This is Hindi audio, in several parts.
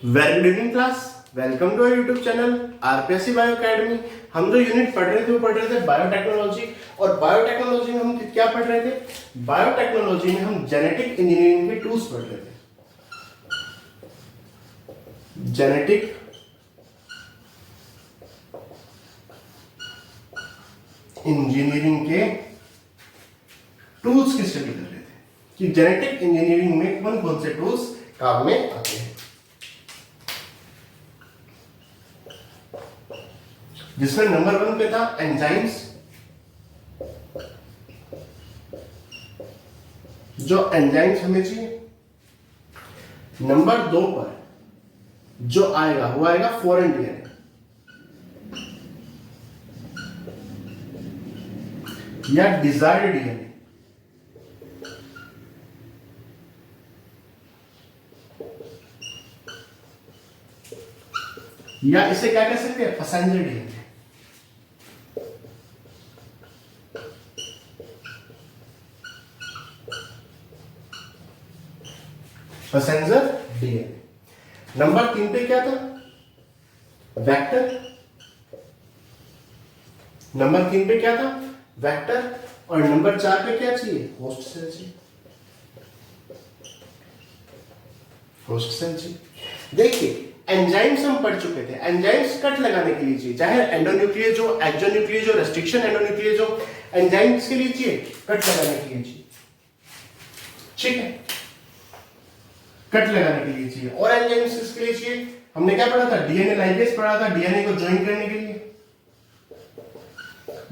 Very good evening class. Welcome to YouTube channel RPSC bio academy. हम जो यूनिट पढ़ रहे थे वो पढ़ रहे थे बायोटेक्नोलॉजी। और बायोटेक्नोलॉजी में हम क्या पढ़ रहे थे? बायोटेक्नोलॉजी में हम जेनेटिक इंजीनियरिंग के टूल्स पढ़ रहे थे। जेनेटिक इंजीनियरिंग के टूल्स की स्टडी कर रहे थे कि जेनेटिक इंजीनियरिंग में कौन कौन से टूल्स काम में आते हैं, जिसमें नंबर 1 पे था एंजाइम्स। जो एंजाइम्स हमें चाहिए। नंबर 2 पर जो आएगा वो आएगा फॉरेन डीएनए। या डिजायर्ड डीएनए। या इसे क्या कह सकते हैं? Passenger DNA. Passenger DNA. Number 3 पे क्या था? वेक्टर। नंबर 3 पे क्या था? वेक्टर। और नंबर 4 पे क्या चाहिए? होस्ट सेल चाहिए। होस्ट सेल चाहिए। देखिए एंजाइम्स हम पढ़ चुके थे। एंजाइम्स कट लगाने के लिए चाहिए, चाहे एंडोन्यूक्लियस हो, एक्सोन्यूक्लियस हो, रेस्ट्रिक्शन एंडोन्यूक्लियस हो, एंजाइम्स के लिए चाहिए, कट लगाने के लिए चाहिए। ठीक है, कट लगाने के लिए चाहिए। और एंजाइम्स किसके लिए चाहिए? हमने क्या पढ़ा था? डीएनए लाइगेज पढ़ा था, डीएनए को ज्वाइन करने के लिए,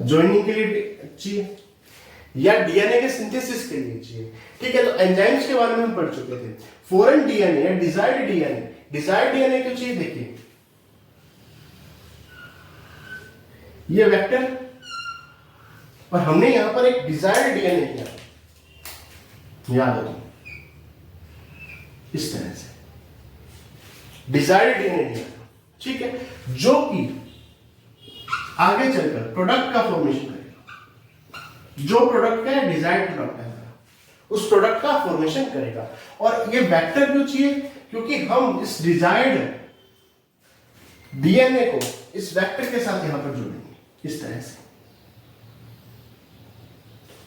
ज्वाइनिंग के लिए चाहिए, या डीएनए के सिंथेसिस के लिए चाहिए। ठीक है, तो एंजाइम्स के बारे में हम पढ़ चुके थे। फॉरेन डीएनए या डिजायर्ड डीएनए। डिजायर्ड डीएनए क्यों चाहिए? देखिए ये वेक्टर, और हमने यहां पर एक डिजायर्ड डीएनए किया, याद रखिए इस तरह से डिजायर्ड डीएनए लिया। ठीक है, जो कि आगे चलकर प्रोडक्ट का फॉर्मेशन करेगा। जो प्रोडक्ट का है, डिजायर्ड प्रोडक्ट है, उस प्रोडक्ट का फॉर्मेशन करेगा। और ये वेक्टर क्यों चाहिए? क्योंकि हम इस डिजायर्ड डीएनए को इस वेक्टर के साथ यहां पर जोड़ेंगे इस तरह से,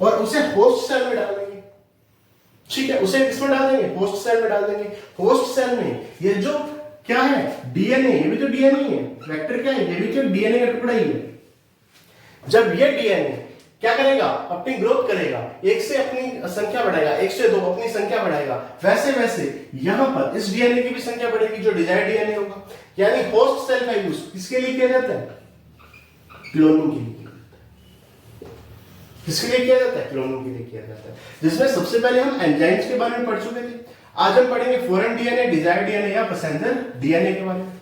और उसे होस्ट सेल में डाल देंगे। ठीक है, उसे किसमें डाल देंगे? होस्ट सेल में डाल देंगे। होस्ट सेल में ये जो क्या है? डीएनए। ये भी तो डीएनए है। वेक्टर क्या है? ये भी तो डीएनए का टुकड़ा ही है। जब ये डीएनए क्या करेगा? अपनी ग्रोथ करेगा, एक से अपनी संख्या बढ़ाएगा, एक से 2 अपनी संख्या बढ़ाएगा, वैसे वैसे यहां पर इस डीएनए की भी संख्या बढ़ेगी जो डिजायर्ड डीएनए होगा। यानी होस्ट सेल का यूज किसके लिए किया जाता है? क्लोनिंग के लिए। किसके लिए किया जाता है? क्लोनिंग के लिए किया जाता है। जिसमें सबसे पहले हम एंजाइम्स के बारे में पढ़ चुके थे। आज हम पढ़ेंगे फॉरेन डीएनए, डिजायर्ड डीएनए या पैसेंजर डीएनए के बारे में।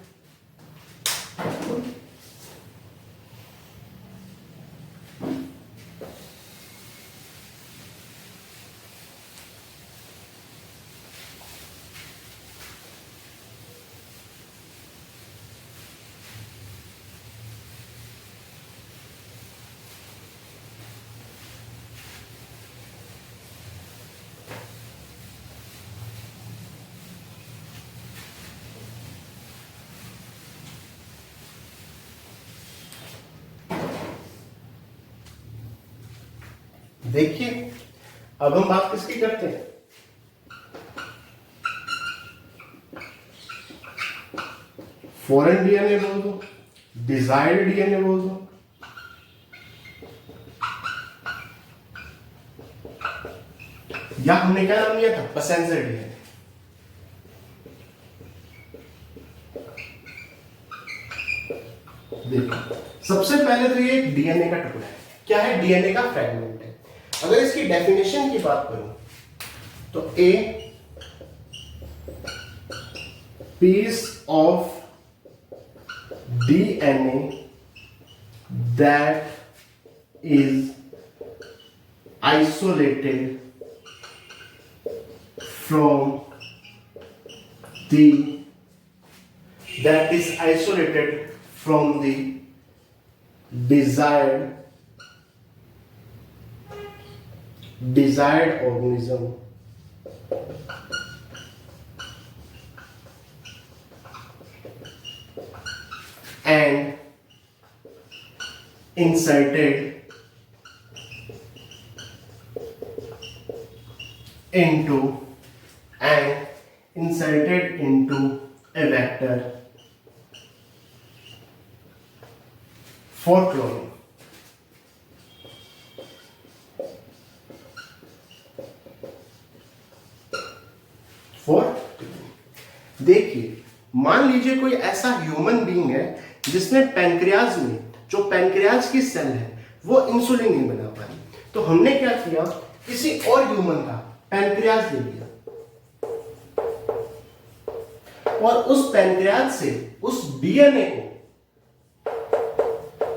देखिए अब हम बात किसकी करते हैं? फॉरेन डीएनए बोल दो, डिजायर्ड डीएनए बोल दो, या हमने क्या नाम लिया था? Passenger DNA. देखो सबसे पहले तो ये डीएनए का टुकड़ा है। क्या है? डीएनए का फ्रेगमेंट है। अगर इसकी डेफिनेशन की बात करूं तो a piece of DNA that is isolated from the that is isolated from the desired organism and inserted into a vector for cloning. देखिए, मान लीजिए कोई ऐसा ह्यूमन बीइंग है जिसमें पैनक्रियाज में जो पैनक्रियाज की सेल है वो इंसुलिन नहीं बना पाई, तो हमने क्या किया, किसी और ह्यूमन का पैनक्रियाज ले लिया और उस पैनक्रियाज से उस डीएनए को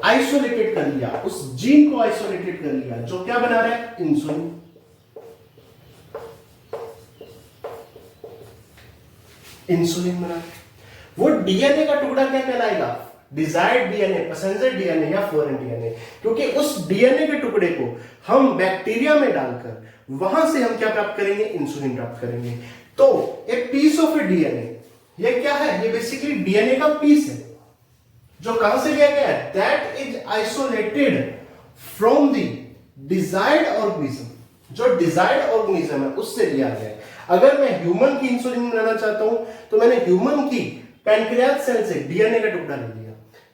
आइसोलेटेड कर लिया, उस जीन को आइसोलेटेड कर लिया जो क्या बना रहा है, इंसुलिन। इंसुलिन बना, वो डीएनए का टुकड़ा क्या कहलाएगा, डिजायर्ड डीएनए, पैसेंजर डीएनए या फॉरेन डीएनए, क्योंकि उस डीएनए के टुकड़े को हम बैक्टीरिया में डालकर वहां से हम क्या प्राप्त करेंगे, इंसुलिन प्राप्त करेंगे। तो a piece of a DNA, ये क्या है, ये बेसिकली डीएनए का पीस है जो कहां से लिया गया है, that is isolated from the desired organism, जो डिजायर्ड ऑर्गेनिज्म है उससे लिया गया है। अगर मैं ह्यूमन की इंसुलिन बनाना चाहता हूं तो मैंने ह्यूमन की पैनक्रियाज सेल से डीएनए का टुकड़ा ले लिया,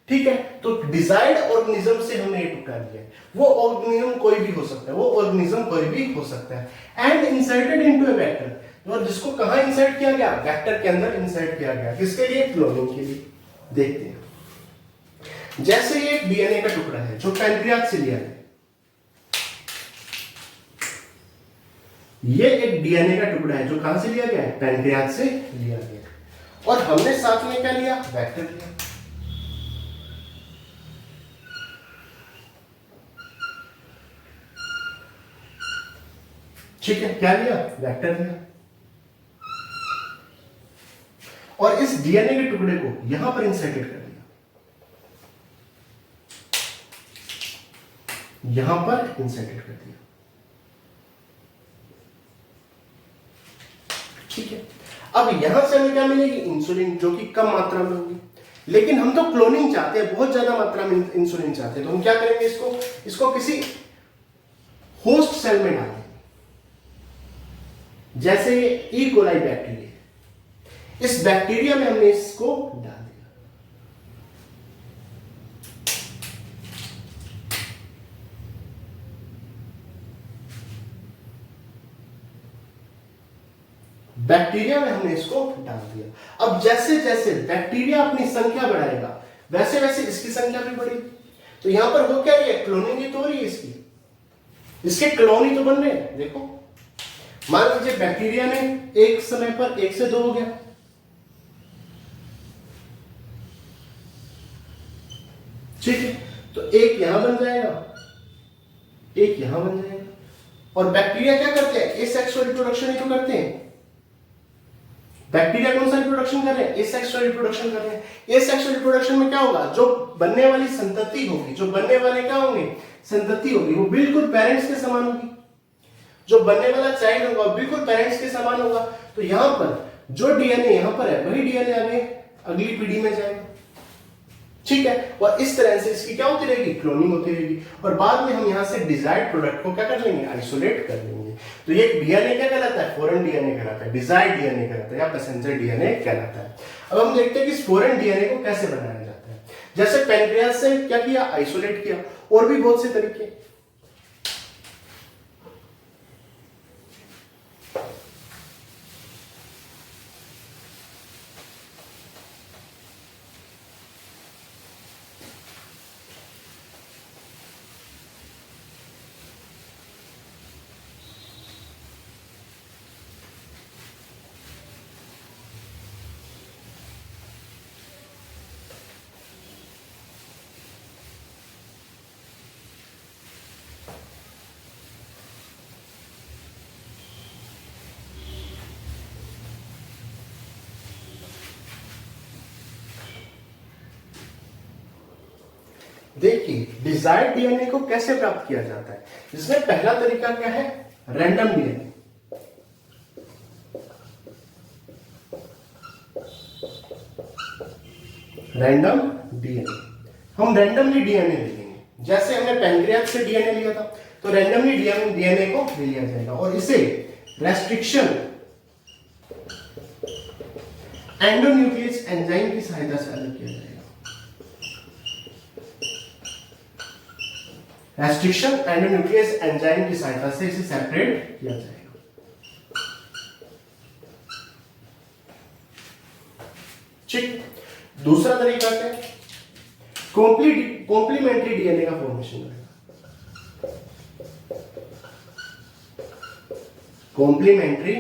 ठीक है, तो डिजायर्ड ऑर्गेनिज्म से हमने ये टुकड़ा लिया। वो ऑर्गेनिज्म कोई भी हो सकता है, वो ऑर्गेनिज्म कोई भी हो सकता है। And inserted into a vector, और जिसको कहां इंसर्ट किया गया, वेक्टर के अंदर इंसर्ट किया गया, किसके लिए, क्लोनिंग के लिए। देखते हैं, जैसे ये डीएनए का टुकड़ा है जो पैनक्रियाज से लिया गया, ये एक डीएनए का टुकड़ा है जो कहां से लिया गया है, पैनक्रियाज से लिया गया, और हमने साथ में क्या लिया, वेक्टर लिया। ठीक है, क्या लिया, वेक्टर लिया, और इस डीएनए के टुकड़े को यहां पर इंसर्टेड कर दिया, यहां पर इंसर्टेड कर दिया, ठीक है। अब यहां से हमें क्या मिलेगी, इंसुलिन, जो कि कम मात्रा में होगी, लेकिन हम तो क्लोनिंग चाहते हैं, बहुत ज्यादा मात्रा में इंसुलिन चाहते हैं, तो हम क्या करेंगे, इसको किसी होस्ट सेल में डालेंगे, जैसे ई कोलाई बैक्टीरिया, इस बैक्टीरिया में हमने इसको डाल दिया। बैक्टीरिया में हमने इसको डाल दिया। अब जैसे जैसे बैक्टीरिया अपनी संख्या बढ़ाएगा वैसे वैसे इसकी संख्या भी बढ़ेगी। तो यहां पर हो क्या रही है, क्लोनिंग ही तो हो रही है इसकी, इसके क्लोन ही तो बन रहे हैं। देखो, मान लीजिए बैक्टीरिया ने एक समय पर 1 से 2 हो गया, ठीक है, तो एक यहां बन जाएगा, एक यहां बन जाएगा, और बैक्टीरिया क्या करते हैं, एसेक्सुअल रिप्रोडक्शन ही तो करते हैं। बैक्टीरिया कौन सा रिप्रोडक्शन कर रहे हैं, एसेक्सुअल रिप्रोडक्शन कर रहे हैं। एसेक्सुअल रिप्रोडक्शन में क्या होगा, जो बनने वाली संतति होगी, जो बनने वाले क्या होंगे, संतति होगी, वो बिल्कुल पेरेंट्स के समान होगी। जो बनने वाला चाइल्ड होगा बिल्कुल पेरेंट्स के समान होगा। तो यहां पर जो डीएनए यहां पर है वही डीएनए आगे अगली पीढ़ी में जाएगा, ठीक है, और इस तरह से इसकी क्या होती रहेगी, क्लोनिंग होती रहेगी, और बाद में हम यहां से डिजायर्ड प्रोडक्ट को क्या कर लेंगे, आइसोलेट कर लेंगे। तो ये डीएनए क्या कहलाता है, फॉरेन डीएनए कहलाता है, डिजायर्ड डीएनए कहलाता है, या पैसेंजर डीएनए कहलाता है। अब हम देखते हैं कि इस फॉरेन डीएनए को कैसे बनाया जाता है। जैसे पैनक्रियाज से क्या किया, आइसोलेट किया, और भी बहुत से तरीके। देखिए, डिजायर्ड डीएनए को कैसे प्राप्त किया जाता है। जिसमें पहला तरीका क्या है, रैंडम डीएनए। Random DNA. हम रैंडमली डीएनए ले लेंगे, जैसे हमने पैंक्रियाज से डीएनए लिया था, तो रैंडमली डीएनए को ले लिया जाएगा और इसे रेस्ट्रिक्शन एंडोन्यूक्लियस एंजाइम की सहायता से अलग किया जाएगा। रेस्ट्रिक्शन एंडोन्यूक्लियस एंजाइम की सहायता से इसे सेपरेट किया जाएगा। ठीक, दूसरा तरीका क्या है? कॉम्प्लीमेंट्री डीएनए का फॉर्मेशन करेगा। कॉम्प्लीमेंट्री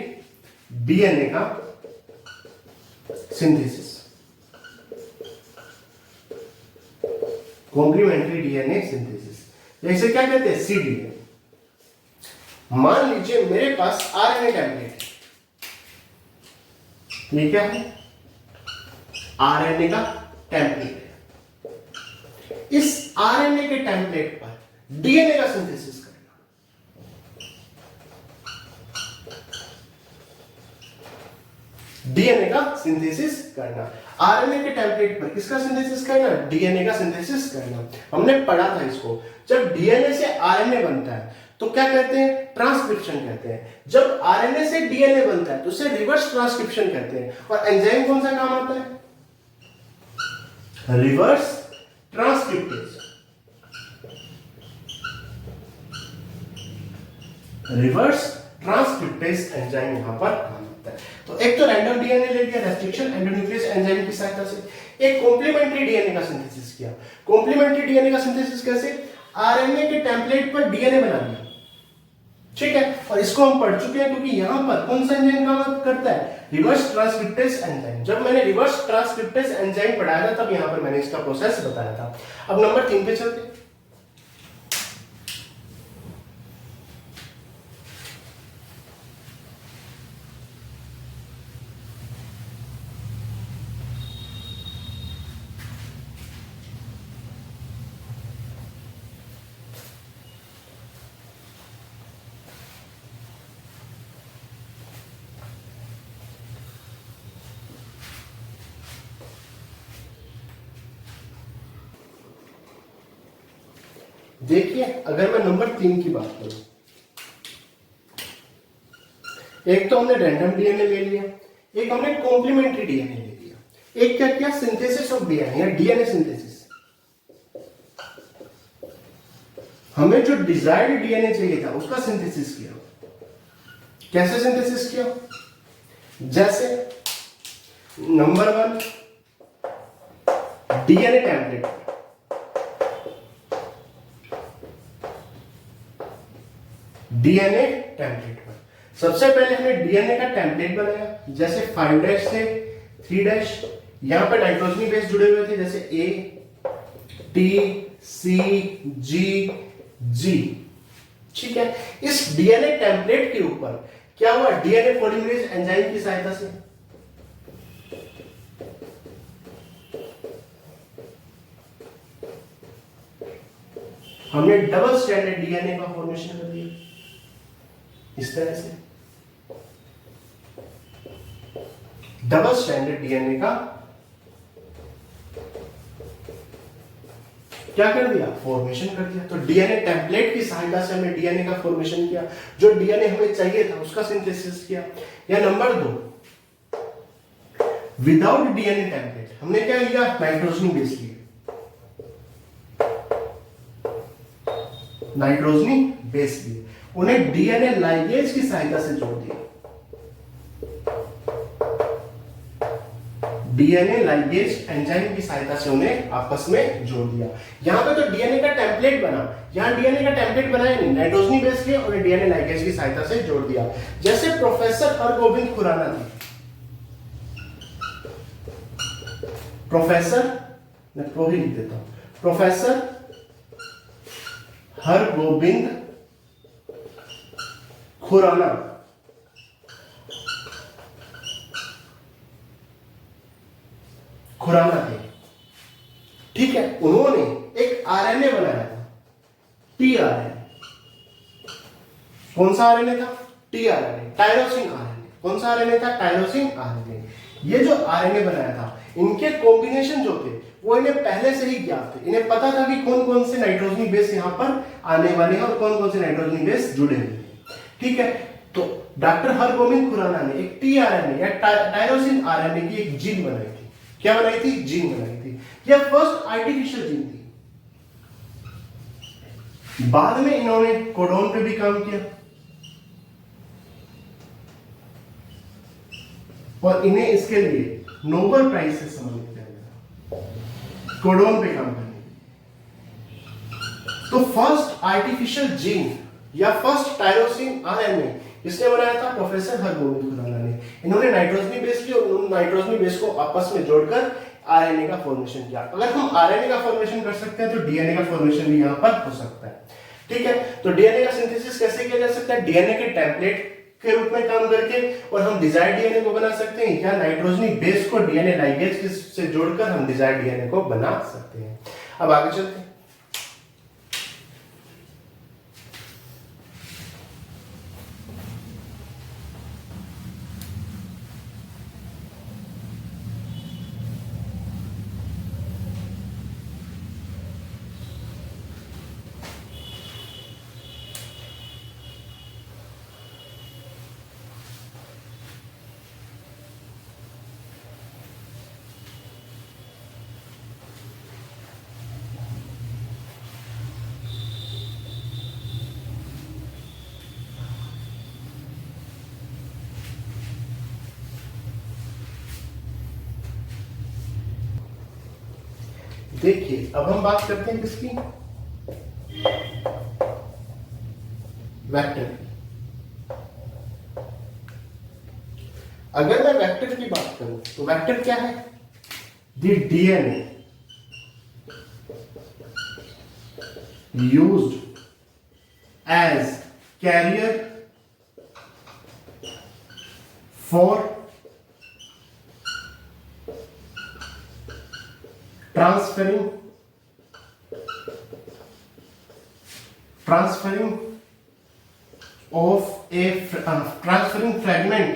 डीएनए का सिंथेसिस। कॉम्प्लीमेंट्री डीएनए सिंथेसिस, जैसे क्या कहते हैं? सीडीए। मान लीजिए मेरे पास आरएनए टेम्पलेट, ये क्या है? आरएनए का टेम्पलेट है। इस आरएनए के टेम्पलेट पर डीएनए का सिंथेसिस करना। डीएनए का सिंथेसिस करना, आरएनए के टेम्पलेट पर किसका सिंथेसिस करना? डीएनए का सिंथेसिस करना। हमने पढ़ा था इसको, जब डीएनए से आरएनए बनता है तो क्या कहते हैं? ट्रांसक्रिप्शन कहते हैं। जब आरएनए से डीएनए बनता है तो उसे रिवर्स ट्रांसक्रिप्शन कहते हैं। और एंजाइम कौन सा काम आता है? Reverse transcriptase. Reverse transcriptase enzyme यहां पर काम आता है। तो एक तो रैंडम डीएनए ले लिया रेस्ट्रिक्शन एंडोन्यूक्लियस एंजाइम की सहायता से, एक कॉम्प्लीमेंट्री डीएनए का सिंथेसिस किया। कॉम्प्लीमेंट्री डीएनए का सिंथेसिस कैसे? आरएनए के टेम्पलेट पर डीएनए बना दिया, ठीक है। और इसको हम पढ़ चुके हैं, क्योंकि यहां पर कौन सा एंजाइम काम करता है? Reverse transcriptase enzyme. जब मैंने रिवर्स ट्रांसक्रिप्टेज एंजाइम पढ़ाया था तब यहां पर मैंने इसका प्रोसेस बताया था। अब नंबर 3 पे चलते हैं। देखिए, अगर मैं नंबर 3 की बात करूं, एक तो हमने रैंडम डीएनए ले लिया, एक हमने कॉम्प्लीमेंट्री डीएनए ले लिया, एक क्या किया? सिंथेसिस ऑफ डीएनए या डीएनए सिंथेसिस। हमें जो डिजायर्ड डीएनए चाहिए था उसका सिंथेसिस किया। कैसे सिंथेसिस किया? जैसे number 1, DNA template. DNA template पर सबसे पहले हमने डीएनए का टेम्पलेट बनाया, जैसे 5' से 3'। यहां पर नाइट्रोजनी बेस जुड़े हुए थे, जैसे ए, टी, सी, जी, जी, ठीक है। इस डीएनए टेम्पलेट के ऊपर क्या हुआ? डीएनए पॉलीमरेज एंजाइम की सहायता से हमने डबल स्ट्रैंडेड डीएनए का फॉर्मेशन कर दिया। इस तरह से डबल स्ट्रैंडेड डीएनए का क्या कर दिया? फॉर्मेशन कर दिया। तो डीएनए टेम्पलेट की सहायता से हमने डीएनए का फॉर्मेशन किया, जो डीएनए हमें चाहिए था उसका सिंथेसिस किया। या नंबर 2, विदाउट डीएनए टेम्पलेट हमने क्या लिया? नाइट्रोजनी बेस लिया। नाइट्रोजनी बेस लिए, उन्हें डीएनए लाइगेज की सहायता से जोड़ दिया। डीएनए लाइगेज एंजाइम की सहायता से उन्हें आपस में जोड़ दिया। यहां पे तो डीएनए का टेम्पलेट बना, यहां डीएनए का टेम्पलेट बनाया नहीं, नाइट्रोजनी बेस लिए और डीएनए लाइगेज की सहायता से जोड़ दिया। जैसे प्रोफेसर हरगोबिंद खुराना थे। प्रोफेसर, मैं प्रो ही लिख देता हूं, प्रोफेसर हरगोबिंद खुराना थे, ठीक है। उन्होंने एक आरएनए बनाया था, टीआरएनए। कौन सा आरएनए था? TRNA, tyrosine RNA. कौन सा आरएनए था? Tyrosine RNA. ये जो आरएनए बनाया था, इनके कॉम्बिनेशन जो थे वो इन्हें पहले से ही ज्ञात थे, इन्हें पता था कि कौन कौन से नाइट्रोजनी बेस यहाँ पर आने वाले हैं और कौन कौन से नाइट्रोजनी बेस जुड़े हुए हैं। ठीक है, तो डॉक्टर हरगोबिंद खुराना ने एक टीआरएनए या टायरोसिन आरएनए की एक जीन बनाई थी। क्या बनाई थी? जीन बनाई थी। यह फर्स्ट आर्टिफिशियल जीन थी। बाद में इन्होंने कोडोन पे भी काम किया और इन्हें इसके लिए नोबेल प्राइज से सम्मानित किया गया कोडोन पे काम करने के लिए। तो फर्स्ट आर्टिफिशियल जीन या फर्स्ट टायरोसिन आरएनए किसने बनाया था? प्रोफेसर हरगोबिंद खुराना ने। इन्होंने नाइट्रोजनी बेस ली और उन नाइट्रोजनी बेस को आपस में जोड़कर आरएनए का फॉर्मेशन किया। अगर हम आरएनए का फॉर्मेशन कर सकते हैं तो डीएनए का फॉर्मेशन भी यहां पर हो सकता है। ठीक है, तो डीएनए का सिंथेसिस कैसे किया जा सकता है? डीएनए के टेम्पलेट के रूप में काम करके, और हम डिजायर्ड डीएनए को बना सकते हैं या नाइट्रोजनी बेस को डीएनए लाइगेज से जोड़कर हम डिजायर्ड डीएनए को बना सकते हैं। अब आगे चलते हैं। देखिए, अब हम बात करते हैं किसकी? वेक्टर की। अगर मैं वेक्टर की बात करूं तो वेक्टर क्या है? The DNA used as carrier for transferring of a transferring fragment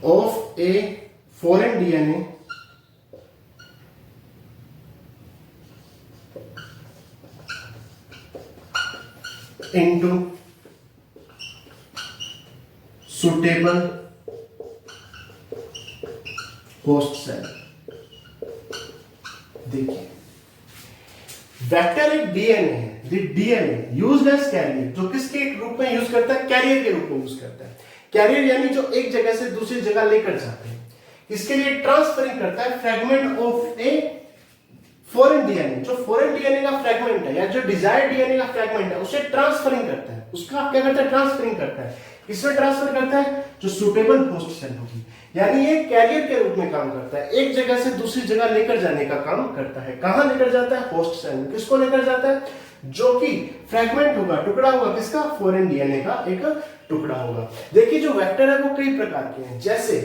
of a foreign DNA into suitable host cell। देखिए, वेक्टर एक डीएनए है। डीएनए यूज्ड एज कैरियर, जो किसके रूप में यूज करता है? कैरियर के रूप में यूज करता है। कैरियर यानी जो एक जगह से दूसरी जगह लेकर जाते हैं, इसके लिए ट्रांसफरिंग करता है fragment of a foreign DNA. जो फॉरेन डीएनए का फ्रैगमेंट है या जो डिजायर्ड डीएनए का फ्रैगमेंट है उसे ट्रांसफरिंग करता है। उसका क्या करता है? ट्रांसफरिंग करता है। किसमें ट्रांसफर करता है? जो सुटेबल होस्ट सेल होगी, यानी ये कैरियर के रूप में काम करता है। एक जगह से दूसरी जगह लेकर जाने का काम करता है। कहां लेकर जाता है? होस्ट सेल में। किसको लेकर जाता है? जो कि फ्रैगमेंट होगा, टुकड़ा होगा, किसका? फॉरेन डीएनए का एक टुकड़ा होगा। देखिए, जो वेक्टर है वो कई प्रकार के हैं, जैसे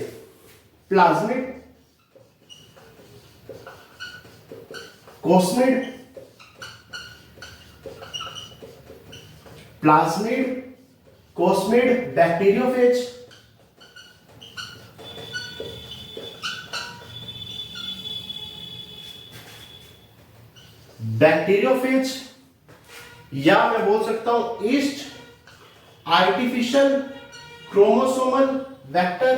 प्लाज्मिड, कोस्मिड, बैक्टीरियोफेज, या मैं बोल सकता हूं yeast artificial chromosomal vector,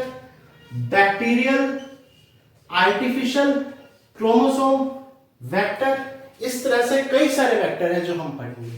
bacterial artificial chromosome vector. इस तरह से कई सारे वेक्टर हैं जो हम पढ़ेंगे।